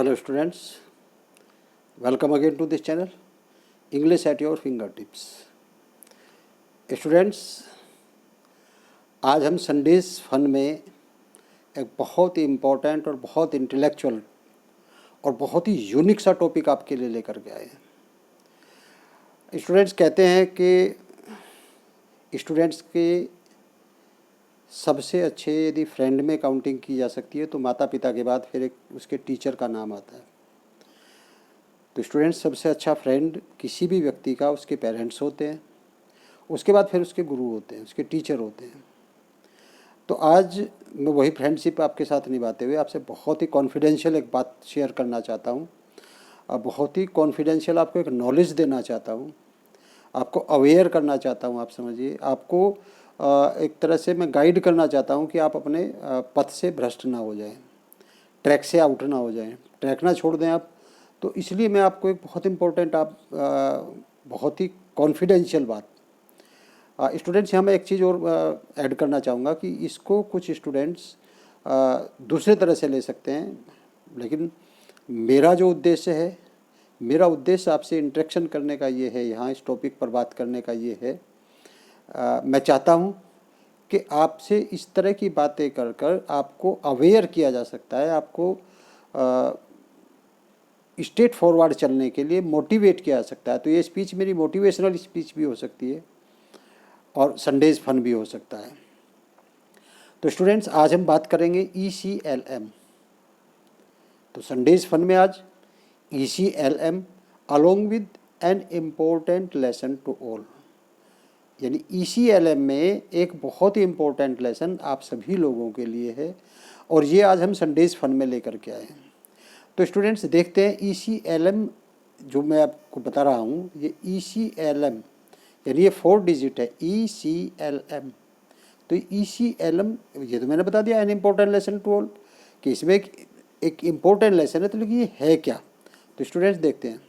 Hello students, welcome again to this channel, English at your fingertips. Students, आज हम Sundays fun में एक बहुत ही इम्पोर्टेंट और बहुत इंटेलेक्चुअल और बहुत ही यूनिक सा टॉपिक आपके लिए लेकर के आए हैं। स्टूडेंट्स कहते हैं कि स्टूडेंट्स के सबसे अच्छे यदि फ्रेंड में काउंटिंग की जा सकती है तो माता पिता के बाद फिर एक उसके टीचर का नाम आता है। तो स्टूडेंट्स, सबसे अच्छा फ्रेंड किसी भी व्यक्ति का उसके पेरेंट्स होते हैं, उसके बाद फिर उसके गुरु होते हैं, उसके टीचर होते हैं। तो आज मैं वही फ्रेंडशिप आपके साथ निभाते हुए आपसे बहुत ही कॉन्फिडेंशियल एक बात शेयर करना चाहता हूँ। बहुत ही कॉन्फिडेंशियल आपको एक नॉलेज देना चाहता हूँ, आपको अवेयर करना चाहता हूँ। आप समझिए, आपको एक तरह से मैं गाइड करना चाहता हूँ कि आप अपने पथ से भ्रष्ट ना हो जाएं, ट्रैक से आउट ना हो जाएं, ट्रैक ना छोड़ दें आप। तो इसलिए मैं आपको एक बहुत इम्पोर्टेंट बहुत ही कॉन्फिडेंशियल बात स्टूडेंट्स, यहाँ मैं एक चीज़ और ऐड करना चाहूँगा कि इसको कुछ स्टूडेंट्स दूसरे तरह से ले सकते हैं, लेकिन मेरा जो उद्देश्य है, मेरा उद्देश्य आपसे इंटरेक्शन करने का ये है, यहाँ इस टॉपिक पर बात करने का ये है। मैं चाहता हूँ कि आपसे इस तरह की बातें कर कर आपको अवेयर किया जा सकता है, आपको स्ट्रेट फॉरवर्ड चलने के लिए मोटिवेट किया जा सकता है। तो ये स्पीच मेरी मोटिवेशनल स्पीच भी हो सकती है और संडेज फन भी हो सकता है। तो स्टूडेंट्स, आज हम बात करेंगे ECLM। तो संडेज फन में आज ECLM along with an important lesson to all, यानी ECLM में एक बहुत ही इम्पोर्टेंट लेसन आप सभी लोगों के लिए है और ये आज हम संडेज फन में लेकर के आए हैं। तो स्टूडेंट्स, देखते हैं ECLM जो मैं आपको बता रहा हूँ, ये ECLM यानी ये 4 डिजिट है ECLM। तो ECLM ये तो मैंने बता दिया, an important lesson to all, कि इसमें एक इम्पोर्टेंट लेसन है। तो लेकिन ये है क्या? तो स्टूडेंट्स देखते हैं।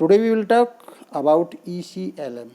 Today we will talk about ECLM।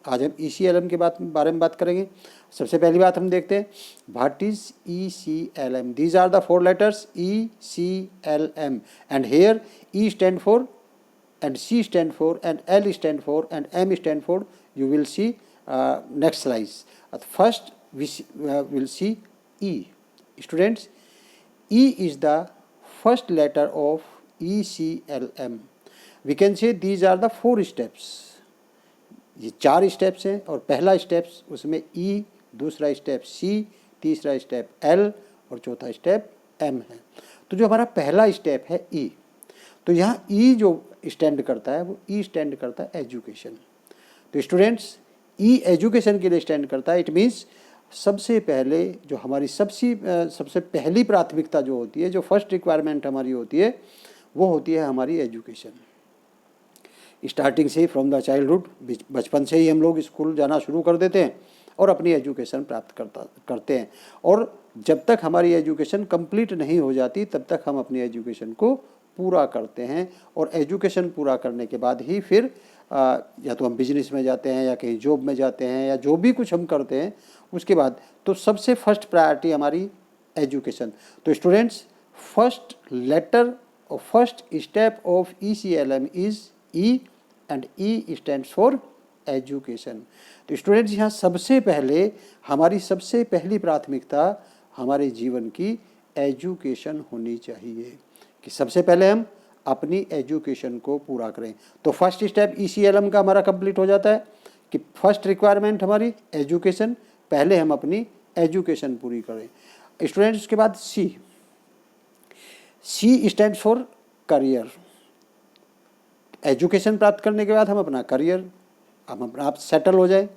आज हम ECLM के बारे में बात करेंगे। सबसे पहली बात हम देखते हैं, what is ECLM। These are the 4 letters ECLM and here E stand for and C stand for and L stand for and M stand for. You will see next slides. First we will see E. Students, E is the first letter of ECLM. We can say these are the 4 steps. ये 4 steps हैं और पहला steps उसमें E, दूसरा step C, तीसरा step L और चौथा step M है। तो जो हमारा पहला स्टेप है E, तो यहाँ E जो स्टैंड करता है वो E स्टैंड करता है एजुकेशन। तो स्टूडेंट्स, E एजुकेशन के लिए स्टैंड करता है। इट मीन्स सबसे पहले जो हमारी सबसे पहली प्राथमिकता जो होती है, जो फर्स्ट रिक्वायरमेंट हमारी होती है, वो होती है हमारी एजुकेशन। स्टार्टिंग से ही फ्रॉम द चाइल्डहुड, बचपन से ही हम लोग स्कूल जाना शुरू कर देते हैं और अपनी एजुकेशन प्राप्त करते हैं। और जब तक हमारी एजुकेशन कंप्लीट नहीं हो जाती तब तक हम अपनी एजुकेशन को पूरा करते हैं और एजुकेशन पूरा करने के बाद ही फिर या तो हम बिजनेस में जाते हैं या कहीं जॉब में जाते हैं या जो भी कुछ हम करते हैं उसके बाद तो सबसे फर्स्ट प्रायोरिटी हमारी एजुकेशन। तो स्टूडेंट्स, फर्स्ट लेटर और first step of ECLM is E and E stands for education. तो स्टूडेंट्स, यहाँ सबसे पहले हमारी सबसे पहली प्राथमिकता हमारे जीवन की एजुकेशन होनी चाहिए कि सबसे पहले हम अपनी एजुकेशन को पूरा करें। तो फर्स्ट स्टेप ECLM का हमारा कंप्लीट हो जाता है कि फर्स्ट रिक्वायरमेंट हमारी एजुकेशन, पहले हम अपनी एजुकेशन पूरी करें। स्टूडेंट्स, उसके बाद C stands for career. Education प्राप्त करने के बाद हम अपना करियर, हम अपना आप सेटल हो जाए,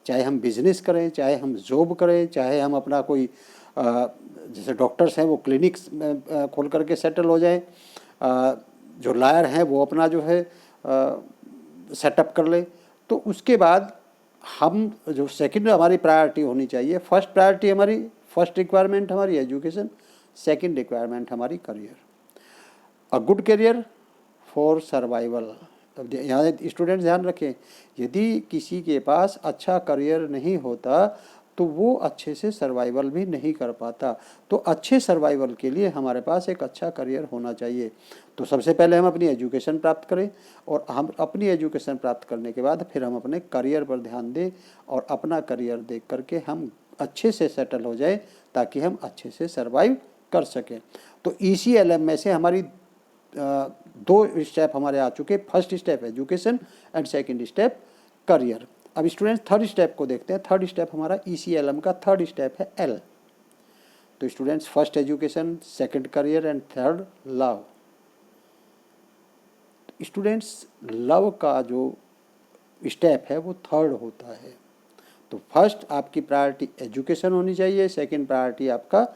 चाहे हम बिजनेस करें, चाहे हम जॉब करें, चाहे हम अपना कोई जैसे डॉक्टर्स हैं वो क्लिनिक्स खोल करके सेटल हो जाएं, जो लॉयर हैं वो अपना जो है सेटअप कर ले। तो उसके बाद हम जो सेकंड हमारी प्रायोरिटी होनी चाहिए, फर्स्ट प्रायोरिटी हमारी, फर्स्ट रिक्वायरमेंट हमारी एजुकेशन, सेकंड रिक्वायरमेंट हमारी career. A good career for survival. अब यहाँ स्टूडेंट्स ध्यान रखें, यदि किसी के पास अच्छा करियर नहीं होता तो वो अच्छे से सर्वाइवल भी नहीं कर पाता। तो अच्छे सर्वाइवल के लिए हमारे पास एक अच्छा करियर होना चाहिए। तो सबसे पहले हम अपनी एजुकेशन प्राप्त करें, और हम अपनी एजुकेशन प्राप्त करने के बाद फिर हम अपने करियर पर ध्यान दें, और अपना करियर देख करके हम अच्छे से सेटल हो जाए, ताकि हम अच्छे से सर्वाइव कर सकें। तो ECLM में से हमारी दो स्टेप हमारे आ चुके। First step education and second step career. अब स्टूडेंट्स थर्ड स्टेप को देखते हैं। थर्ड स्टेप हमारा ECLM का थर्ड स्टेप है L। तो students first education, second career and third love. Students love का जो स्टेप है वो थर्ड होता है। तो फर्स्ट आपकी प्रायोरिटी एजुकेशन होनी चाहिए, सेकंड प्रायोरिटी आपका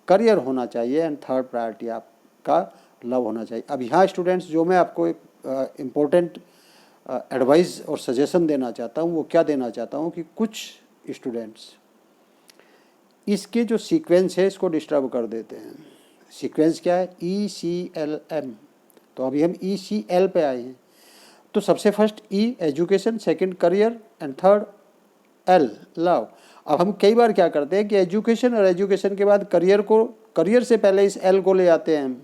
करियर होना चाहिए, एंड थर्ड प्रायोरिटी आपका लव होना चाहिए। अब यहाँ स्टूडेंट्स जो मैं आपको एक इम्पोर्टेंट एडवाइस और सजेशन देना चाहता हूँ, वो क्या देना चाहता हूँ कि कुछ स्टूडेंट्स इसके जो सीक्वेंस है इसको डिस्टर्ब कर देते हैं। सीक्वेंस क्या है? ECLM। तो अभी हम ECL पे आए हैं। तो सबसे first E education, second career and third L love. अब हम कई बार क्या करते हैं कि एजुकेशन और एजुकेशन के बाद करियर से पहले इस L को ले आते हैं।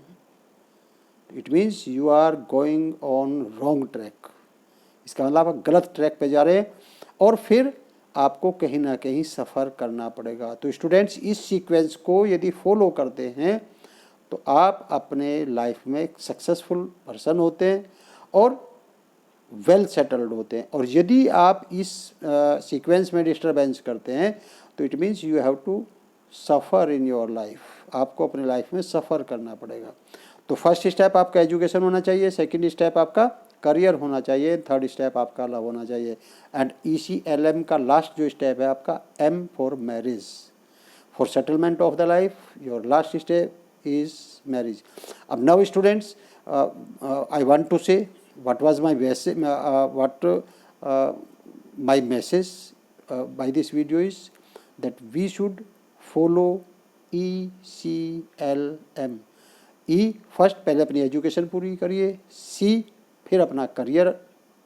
It means you are going on wrong track. इसका मतलब आप गलत ट्रैक पे जा रहे हैं, और फिर आपको कहीं ना कहीं सफ़र करना पड़ेगा। तो स्टूडेंट्स इस सीक्वेंस को यदि फॉलो करते हैं तो आप अपने लाइफ में एक सक्सेसफुल पर्सन होते हैं और वेल सेटल्ड होते हैं। और यदि आप इस सीक्वेंस में डिस्टर्बेंस करते हैं तो it means you have to suffer in your life. आपको अपने लाइफ में सफ़र करना पड़ेगा। तो फर्स्ट स्टेप आपका एजुकेशन होना चाहिए, सेकंड स्टेप आपका करियर होना चाहिए, थर्ड स्टेप आपका लव होना चाहिए। एंड ECLM का लास्ट जो स्टेप है आपका M for marriage, for settlement of the life. Your last step is marriage. अब now students I want to say what was my message, my message by this video is that we should follow ECLM। E first पहले अपनी education पूरी करिए, C फिर अपना career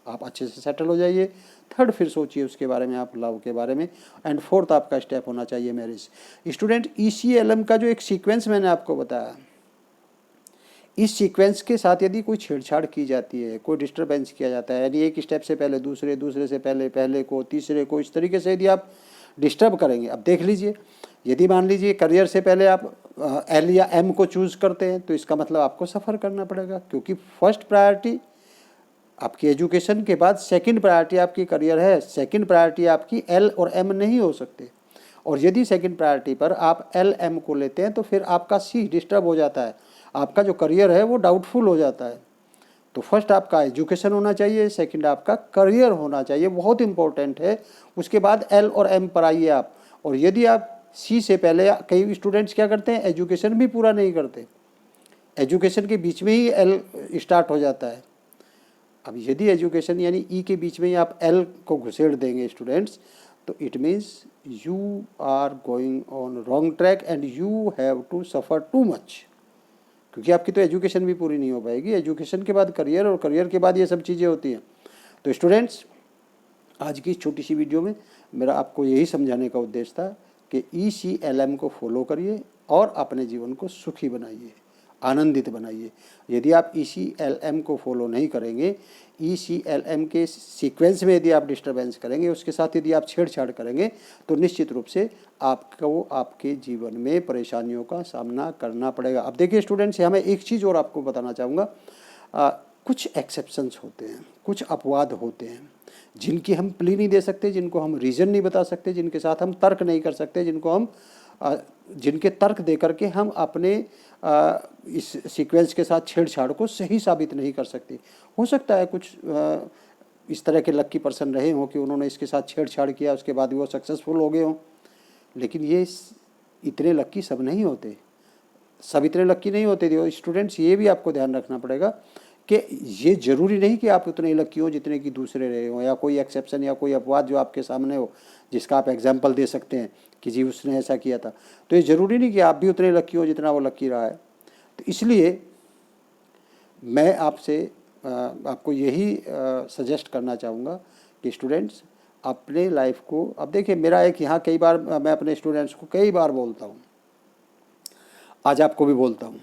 आप अच्छे से सेटल हो जाइए, थर्ड फिर सोचिए उसके बारे में, आप लव के बारे में, एंड फोर्थ आपका स्टेप होना चाहिए मैरिज। स्टूडेंट ECLM का जो एक सीक्वेंस मैंने आपको बताया, इस सीक्वेंस के साथ यदि कोई छेड़छाड़ की जाती है, कोई डिस्टर्बेंस किया जाता है, यानी एक स्टेप से पहले दूसरे, दूसरे से पहले पहले को, तीसरे को, इस तरीके से यदि आप डिस्टर्ब करेंगे। अब देख लीजिए, यदि मान लीजिए करियर से पहले आप L या M को चूज़ करते हैं तो इसका मतलब आपको सफ़र करना पड़ेगा, क्योंकि फर्स्ट प्रायोरिटी आपकी एजुकेशन के बाद सेकंड प्रायोरिटी आपकी करियर है, सेकंड प्रायोरिटी आपकी L और M नहीं हो सकते। और यदि सेकंड प्रायोरिटी पर आप L M को लेते हैं तो फिर आपका C डिस्टर्ब हो जाता है, आपका जो करियर है वो डाउटफुल हो जाता है। तो फर्स्ट आपका एजुकेशन होना चाहिए, सेकंड आपका करियर होना चाहिए, बहुत इंपॉर्टेंट है। उसके बाद L और M पर आइए आप। और यदि आप C से पहले, कई स्टूडेंट्स क्या करते हैं, एजुकेशन भी पूरा नहीं करते, एजुकेशन के बीच में ही L स्टार्ट हो जाता है। अब यदि एजुकेशन यानी E के बीच में ही आप L को घुसेड़ देंगे स्टूडेंट्स, तो it means you are going on wrong track and you have to suffer too much, क्योंकि आपकी तो एजुकेशन भी पूरी नहीं हो पाएगी। एजुकेशन के बाद करियर, और करियर के बाद ये सब चीज़ें होती हैं। तो स्टूडेंट्स आज की छोटी सी वीडियो में मेरा आपको यही समझाने का उद्देश्य था कि ECLM को फॉलो करिए और अपने जीवन को सुखी बनाइए, आनंदित बनाइए। यदि आप ECLM को फॉलो नहीं करेंगे, ECLM के सीक्वेंस में यदि आप डिस्टर्बेंस करेंगे, उसके साथ यदि आप छेड़छाड़ करेंगे, तो निश्चित रूप से आपको आपके जीवन में परेशानियों का सामना करना पड़ेगा। अब देखिए स्टूडेंट्स, यहाँ मैं एक चीज़ और आपको बताना चाहूँगा। कुछ एक्सेप्शंस होते हैं, कुछ अपवाद होते हैं जिनकी हम प्ली नहीं दे सकते, जिनको हम रीज़न नहीं बता सकते, जिनके साथ हम तर्क नहीं कर सकते, जिनके तर्क दे करके हम अपने इस सीक्वेंस के साथ छेड़छाड़ को सही साबित नहीं कर सकते। हो सकता है कुछ इस तरह के लक्की पर्सन रहे हों कि उन्होंने इसके साथ छेड़छाड़ किया, उसके बाद वो सक्सेसफुल हो गए हों, लेकिन ये इतने लक्की सब नहीं होते, सब इतने लक्की नहीं होते। स्टूडेंट्स ये भी आपको ध्यान रखना पड़ेगा कि ये ज़रूरी नहीं कि आप उतने लकी हो जितने कि दूसरे रहे हों, या कोई एक्सेप्शन या कोई अपवाद जो आपके सामने हो जिसका आप एग्जाम्पल दे सकते हैं कि जी उसने ऐसा किया था। तो ये ज़रूरी नहीं कि आप भी उतने लकी हो जितना वो लकी रहा है। तो इसलिए मैं आपसे आपको यही सजेस्ट करना चाहूँगा कि स्टूडेंट्स अपने लाइफ को, अब देखिए मेरा एक यहाँ कई बार मैं अपने स्टूडेंट्स को कई बार बोलता हूँ, आज आपको भी बोलता हूँ,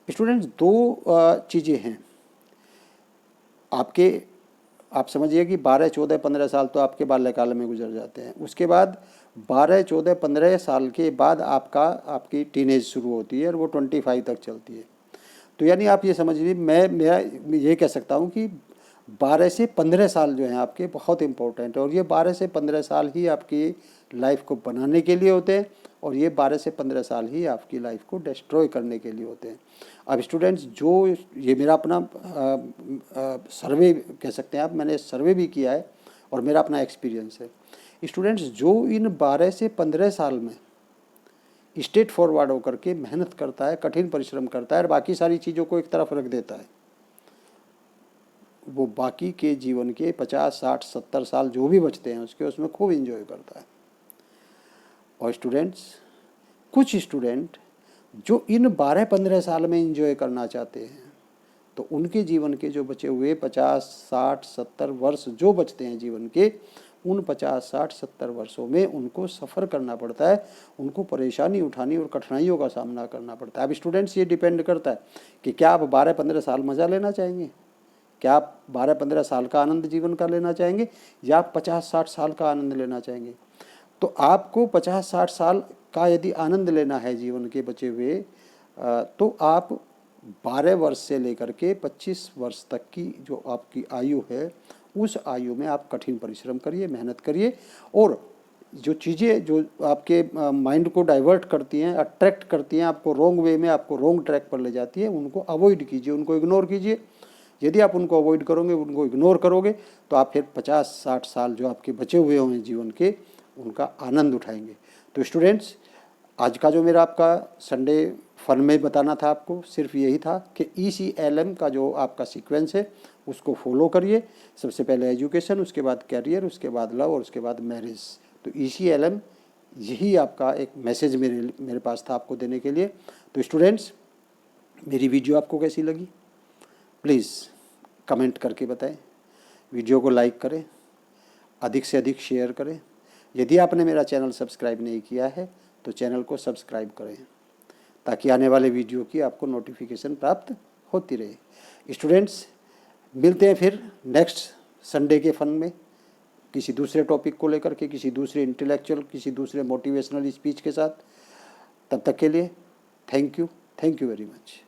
स्टूडेंट्स दो चीज़ें हैं आपके, आप समझिए कि 12, 14, 15 साल तो आपके बाल्यकाल में गुजर जाते हैं। उसके बाद 12, 14, 15 साल के बाद आपकी टीनेज शुरू होती है और वो 25 तक चलती है। तो यानी आप ये समझ लीजिए, मैं ये कह सकता हूँ कि 12 से 15 साल जो हैं आपके बहुत इम्पोर्टेंट है, और ये 12 से 15 साल ही आपकी लाइफ को बनाने के लिए होते हैं, और ये 12 से 15 साल ही आपकी लाइफ को डिस्ट्रॉय करने के लिए होते हैं। अब स्टूडेंट्स, जो ये मेरा अपना सर्वे कह सकते हैं आप, मैंने सर्वे भी किया है और मेरा अपना एक्सपीरियंस है। स्टूडेंट्स जो इन 12 से 15 साल में स्ट्रेट फॉरवर्ड होकर के मेहनत करता है, कठिन परिश्रम करता है और बाकी सारी चीज़ों को एक तरफ रख देता है, वो बाकी के जीवन के 50, 60, 70 साल जो भी बचते हैं उसमें खूब एंजॉय करता है। और स्टूडेंट्स, कुछ स्टूडेंट जो इन 12-15 साल में एंजॉय करना चाहते हैं, तो उनके जीवन के जो बचे हुए 50, 60, 70 वर्ष जो बचते हैं जीवन के, उन 50, 60, 70 वर्षों में उनको सफ़र करना पड़ता है, उनको परेशानी उठानी और कठिनाइयों का सामना करना पड़ता है। अब स्टूडेंट्स, ये डिपेंड करता है कि क्या आप 12-15 साल मज़ा लेना चाहेंगे, क्या आप 12-15 साल का आनंद जीवन का लेना चाहेंगे, या आप 50-60 साल का आनंद लेना चाहेंगे। तो आपको 50-60 साल का यदि आनंद लेना है जीवन के बचे हुए, तो आप 12 वर्ष से लेकर के 25 वर्ष तक की जो आपकी आयु है, उस आयु में आप कठिन परिश्रम करिए, मेहनत करिए, और जो चीज़ें जो आपके माइंड को डाइवर्ट करती हैं, अट्रैक्ट करती हैं, आपको रॉन्ग वे में, आपको रॉन्ग ट्रैक पर ले जाती है, उनको अवॉइड कीजिए, उनको इग्नोर कीजिए। यदि आप उनको अवॉइड करोगे, उनको इग्नोर करोगे, तो आप फिर 50-60 साल जो आपके बचे हुए होंगे जीवन के, उनका आनंद उठाएंगे। तो स्टूडेंट्स, आज का जो मेरा आपका संडे फन में बताना था आपको, सिर्फ यही था कि ECLM का जो आपका सीक्वेंस है उसको फॉलो करिए। सबसे पहले एजुकेशन, उसके बाद कैरियर, उसके बाद लव और उसके बाद मैरिज। तो ECLM, यही आपका एक मैसेज मेरे पास था आपको देने के लिए। तो स्टूडेंट्स, मेरी वीडियो आपको कैसी लगी प्लीज़ कमेंट करके बताएं, वीडियो को लाइक करें, अधिक से अधिक शेयर करें। यदि आपने मेरा चैनल सब्सक्राइब नहीं किया है तो चैनल को सब्सक्राइब करें, ताकि आने वाले वीडियो की आपको नोटिफिकेशन प्राप्त होती रहे। स्टूडेंट्स, मिलते हैं फिर नेक्स्ट संडे के फन में, किसी दूसरे टॉपिक को लेकर के, किसी दूसरे इंटेलेक्चुअल, किसी दूसरे मोटिवेशनल स्पीच के साथ। तब तक के लिए थैंक यू वेरी मच।